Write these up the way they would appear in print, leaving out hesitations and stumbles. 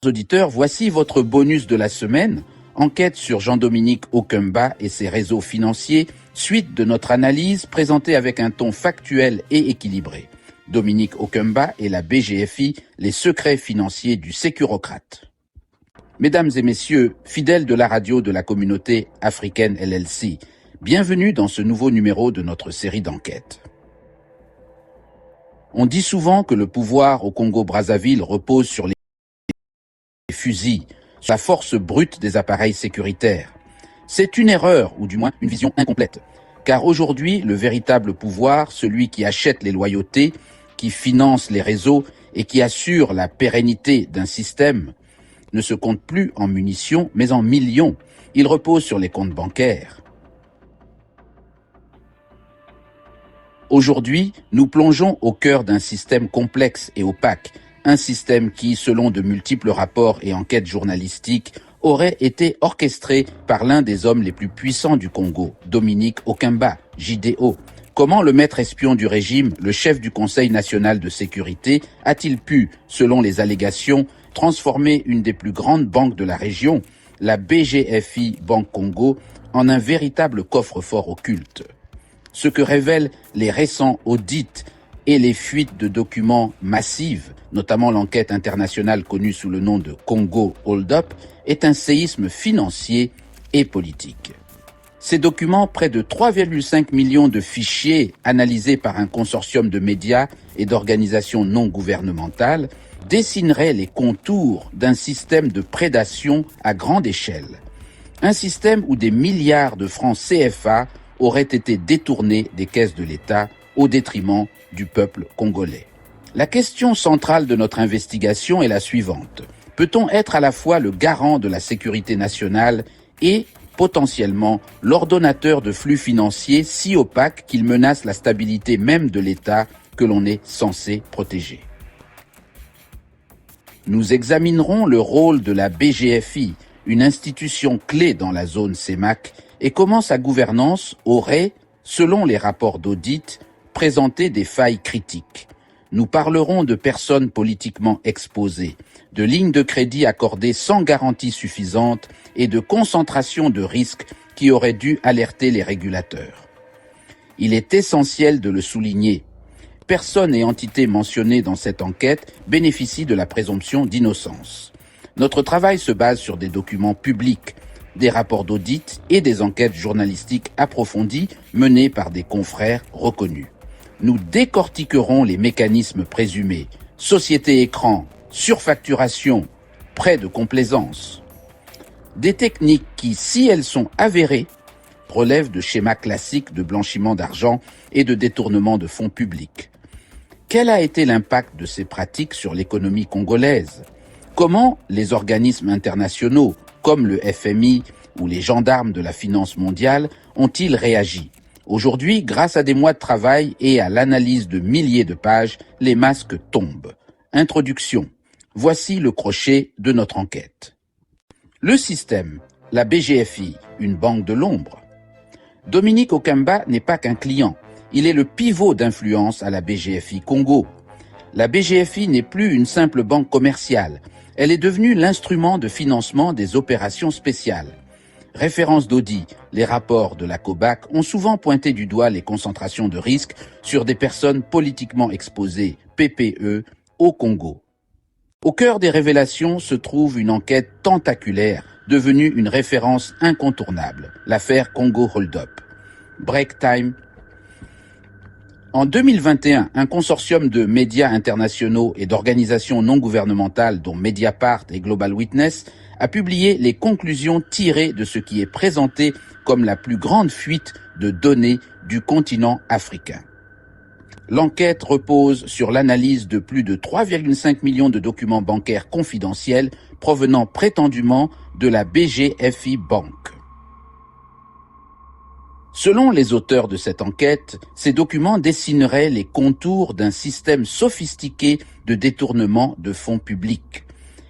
Auditeurs, voici votre bonus de la semaine, enquête sur Jean-Dominique Okemba et ses réseaux financiers, suite de notre analyse présentée avec un ton factuel et équilibré. Dominique Okemba et la BGFI, les secrets financiers du sécurocrate. Mesdames et messieurs, fidèles de la radio de la communauté africaine LLC, bienvenue dans ce nouveau numéro de notre série d'enquêtes. On dit souvent que le pouvoir au Congo-Brazzaville repose sur les fusils, sur la force brute des appareils sécuritaires. C'est une erreur, ou du moins une vision incomplète. Car aujourd'hui, le véritable pouvoir, celui qui achète les loyautés, qui finance les réseaux et qui assure la pérennité d'un système, ne se compte plus en munitions, mais en millions. Il repose sur les comptes bancaires. Aujourd'hui, nous plongeons au cœur d'un système complexe et opaque, un système qui, selon de multiples rapports et enquêtes journalistiques, aurait été orchestré par l'un des hommes les plus puissants du Congo, Dominique Okemba, JDO. Comment le maître espion du régime, le chef du Conseil national de sécurité, a-t-il pu, selon les allégations, transformer une des plus grandes banques de la région, la BGFI Banque Congo, en un véritable coffre-fort occulte? Ce que révèlent les récents audits et les fuites de documents massives, notamment l'enquête internationale connue sous le nom de Congo Hold Up, est un séisme financier et politique. Ces documents, près de 3,5 millions de fichiers analysés par un consortium de médias et d'organisations non gouvernementales, dessineraient les contours d'un système de prédation à grande échelle. Un système où des milliards de francs CFA auraient été détournés des caisses de l'État au détriment du peuple congolais. La question centrale de notre investigation est la suivante. Peut-on être à la fois le garant de la sécurité nationale et, potentiellement, l'ordonnateur de flux financiers si opaques qu'ils menacent la stabilité même de l'État que l'on est censé protéger? Nous examinerons le rôle de la BGFI, une institution clé dans la zone CEMAC, et comment sa gouvernance aurait, selon les rapports d'audit, présenté des failles critiques. Nous parlerons de personnes politiquement exposées, de lignes de crédit accordées sans garantie suffisante et de concentration de risques qui auraient dû alerter les régulateurs. Il est essentiel de le souligner. Personne et entité mentionnées dans cette enquête bénéficient de la présomption d'innocence. Notre travail se base sur des documents publics, des rapports d'audit et des enquêtes journalistiques approfondies menées par des confrères reconnus. Nous décortiquerons les mécanismes présumés, société écran, surfacturation, prêt de complaisance. Des techniques qui, si elles sont avérées, relèvent de schémas classiques de blanchiment d'argent et de détournement de fonds publics. Quel a été l'impact de ces pratiques sur l'économie congolaise? Comment les organismes internationaux, comme le FMI ou les gendarmes de la finance mondiale, ont-ils réagi? Aujourd'hui, grâce à des mois de travail et à l'analyse de milliers de pages, les masques tombent. Introduction. Voici le crochet de notre enquête. Le système, la BGFI, une banque de l'ombre. Dominique Okemba n'est pas qu'un client. Il est le pivot d'influence à la BGFI Congo. La BGFI n'est plus une simple banque commerciale. Elle est devenue l'instrument de financement des opérations spéciales. Référence d'audit, les rapports de la COBAC ont souvent pointé du doigt les concentrations de risques sur des personnes politiquement exposées, PPE, au Congo. Au cœur des révélations se trouve une enquête tentaculaire, devenue une référence incontournable, l'affaire Congo Hold Up. Break time. En 2021, un consortium de médias internationaux et d'organisations non gouvernementales, dont Mediapart et Global Witness, a publié les conclusions tirées de ce qui est présenté comme la plus grande fuite de données du continent africain. L'enquête repose sur l'analyse de plus de 3,5 millions de documents bancaires confidentiels provenant prétendument de la BGFI Bank. Selon les auteurs de cette enquête, ces documents dessineraient les contours d'un système sophistiqué de détournement de fonds publics.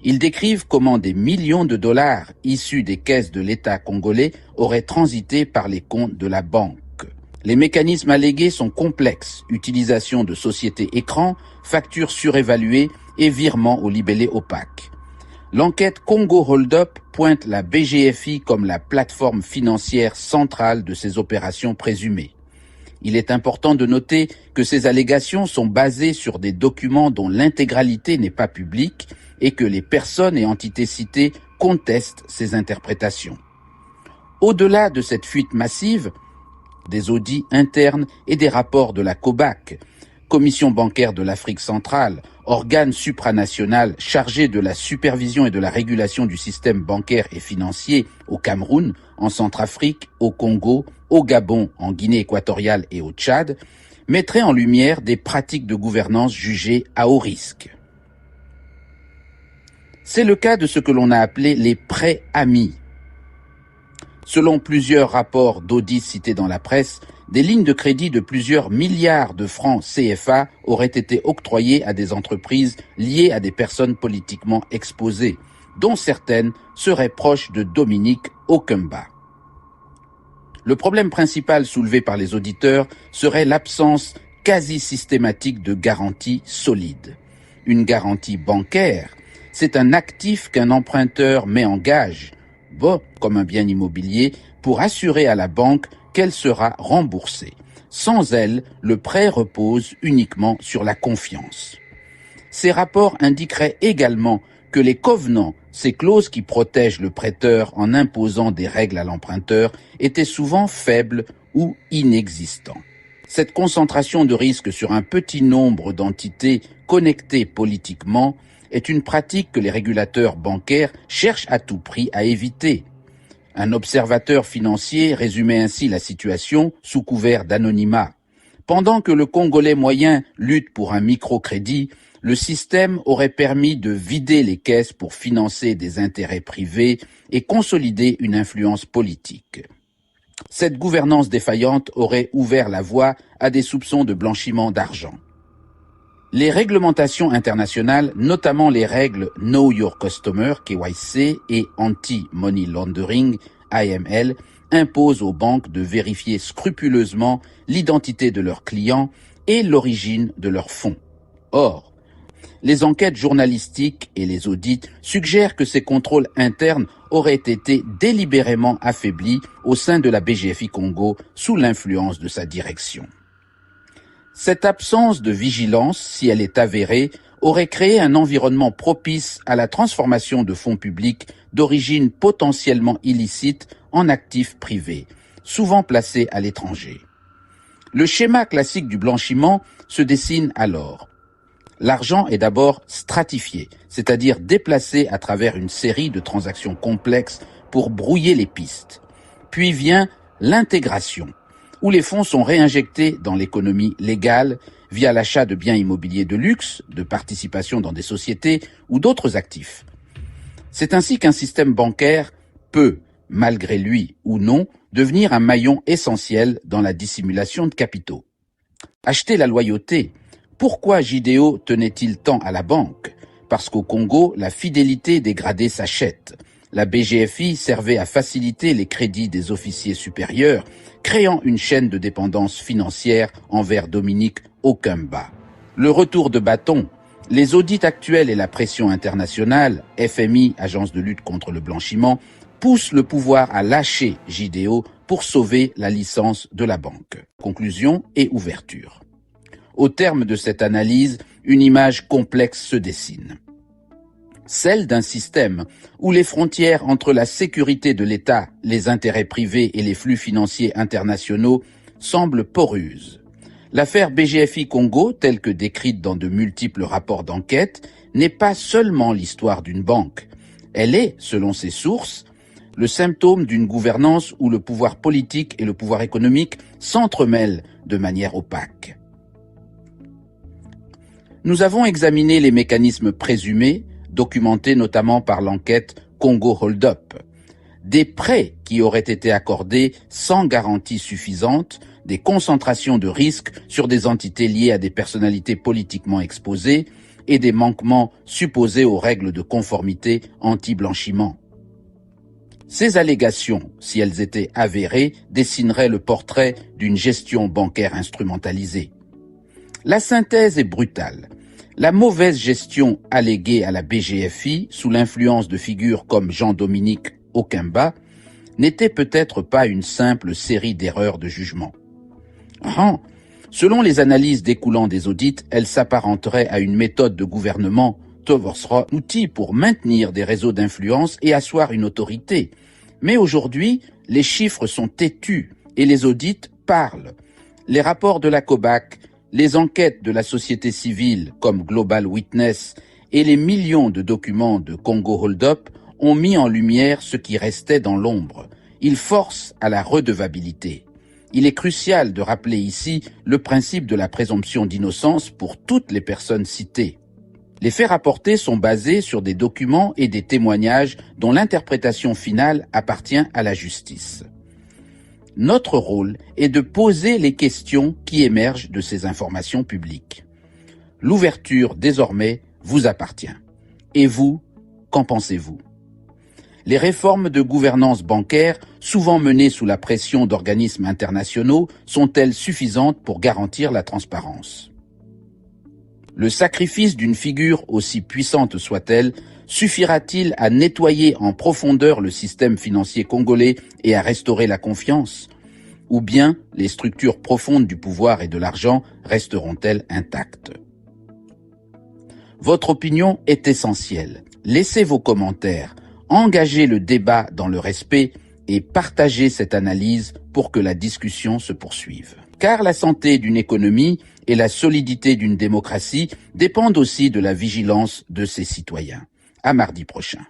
Ils décrivent comment des millions de dollars issus des caisses de l'État congolais auraient transité par les comptes de la banque. Les mécanismes allégués sont complexes, utilisation de sociétés écrans, factures surévaluées et virements au libellé opaque. L'enquête Congo Hold Up pointe la BGFI comme la plateforme financière centrale de ces opérations présumées. Il est important de noter que ces allégations sont basées sur des documents dont l'intégralité n'est pas publique et que les personnes et entités citées contestent ces interprétations. Au-delà de cette fuite massive, des audits internes et des rapports de la COBAC, Commission bancaire de l'Afrique centrale, organe supranational chargé de la supervision et de la régulation du système bancaire et financier au Cameroun, en Centrafrique, au Congo, au Gabon, en Guinée équatoriale et au Tchad, mettraient en lumière des pratiques de gouvernance jugées à haut risque. C'est le cas de ce que l'on a appelé les prêts amis. Selon plusieurs rapports d'audit cités dans la presse, des lignes de crédit de plusieurs milliards de francs CFA auraient été octroyées à des entreprises liées à des personnes politiquement exposées, dont certaines seraient proches de Dominique Okemba. Le problème principal soulevé par les auditeurs serait l'absence quasi systématique de garanties solides. Une garantie bancaire, c'est un actif qu'un emprunteur met en gage, comme un bien immobilier, pour assurer à la banque qu'elle sera remboursée. Sans elle, le prêt repose uniquement sur la confiance. Ces rapports indiqueraient également que les covenants, ces clauses qui protègent le prêteur en imposant des règles à l'emprunteur, étaient souvent faibles ou inexistants. Cette concentration de risques sur un petit nombre d'entités connectées politiquement est une pratique que les régulateurs bancaires cherchent à tout prix à éviter. Un observateur financier résumait ainsi la situation sous couvert d'anonymat. Pendant que le Congolais moyen lutte pour un microcrédit, le système aurait permis de vider les caisses pour financer des intérêts privés et consolider une influence politique. Cette gouvernance défaillante aurait ouvert la voie à des soupçons de blanchiment d'argent. Les réglementations internationales, notamment les règles Know Your Customer, KYC, et Anti-Money Laundering, AML, imposent aux banques de vérifier scrupuleusement l'identité de leurs clients et l'origine de leurs fonds. Or, les enquêtes journalistiques et les audits suggèrent que ces contrôles internes auraient été délibérément affaiblis au sein de la BGFI Congo sous l'influence de sa direction. Cette absence de vigilance, si elle est avérée, aurait créé un environnement propice à la transformation de fonds publics d'origine potentiellement illicite en actifs privés, souvent placés à l'étranger. Le schéma classique du blanchiment se dessine alors. L'argent est d'abord stratifié, c'est-à-dire déplacé à travers une série de transactions complexes pour brouiller les pistes. Puis vient l'intégration, où les fonds sont réinjectés dans l'économie légale via l'achat de biens immobiliers de luxe, de participation dans des sociétés ou d'autres actifs. C'est ainsi qu'un système bancaire peut, malgré lui ou non, devenir un maillon essentiel dans la dissimulation de capitaux. Acheter la loyauté. Pourquoi Jidéo tenait-il tant à la banque? Parce qu'au Congo, la fidélité dégradée s'achète. La BGFI servait à faciliter les crédits des officiers supérieurs, créant une chaîne de dépendance financière envers Dominique Okemba. Le retour de bâton, les audits actuels et la pression internationale, FMI, Agence de lutte contre le blanchiment, poussent le pouvoir à lâcher Jidéo pour sauver la licence de la banque. Conclusion et ouverture. Au terme de cette analyse, une image complexe se dessine. Celle d'un système où les frontières entre la sécurité de l'État, les intérêts privés et les flux financiers internationaux semblent poreuses. L'affaire BGFI Congo, telle que décrite dans de multiples rapports d'enquête, n'est pas seulement l'histoire d'une banque. Elle est, selon ses sources, le symptôme d'une gouvernance où le pouvoir politique et le pouvoir économique s'entremêlent de manière opaque. Nous avons examiné les mécanismes présumés, documentés notamment par l'enquête Congo Hold Up. Des prêts qui auraient été accordés sans garantie suffisante, des concentrations de risques sur des entités liées à des personnalités politiquement exposées et des manquements supposés aux règles de conformité anti-blanchiment. Ces allégations, si elles étaient avérées, dessineraient le portrait d'une gestion bancaire instrumentalisée. La synthèse est brutale. La mauvaise gestion alléguée à la BGFI, sous l'influence de figures comme Jean-Dominique Okimba, n'était peut-être pas une simple série d'erreurs de jugement. Selon les analyses découlant des audits, elle s'apparenterait à une méthode de gouvernement, un outil pour maintenir des réseaux d'influence et asseoir une autorité. Mais aujourd'hui, les chiffres sont têtus et les audits parlent. Les rapports de la COBAC, les enquêtes de la société civile comme Global Witness et les millions de documents de Congo Hold Up ont mis en lumière ce qui restait dans l'ombre. Ils forcent à la redevabilité. Il est crucial de rappeler ici le principe de la présomption d'innocence pour toutes les personnes citées. Les faits rapportés sont basés sur des documents et des témoignages dont l'interprétation finale appartient à la justice. Notre rôle est de poser les questions qui émergent de ces informations publiques. L'ouverture, désormais, vous appartient. Et vous, qu'en pensez-vous ? Les réformes de gouvernance bancaire, souvent menées sous la pression d'organismes internationaux, sont-elles suffisantes pour garantir la transparence ? Le sacrifice d'une figure aussi puissante soit-elle suffira-t-il à nettoyer en profondeur le système financier congolais et à restaurer la confiance ? Ou bien les structures profondes du pouvoir et de l'argent resteront-elles intactes ? Votre opinion est essentielle. Laissez vos commentaires, engagez le débat dans le respect et partagez cette analyse pour que la discussion se poursuive. Car la santé d'une économie et la solidité d'une démocratie dépendent aussi de la vigilance de ses citoyens. À mardi prochain.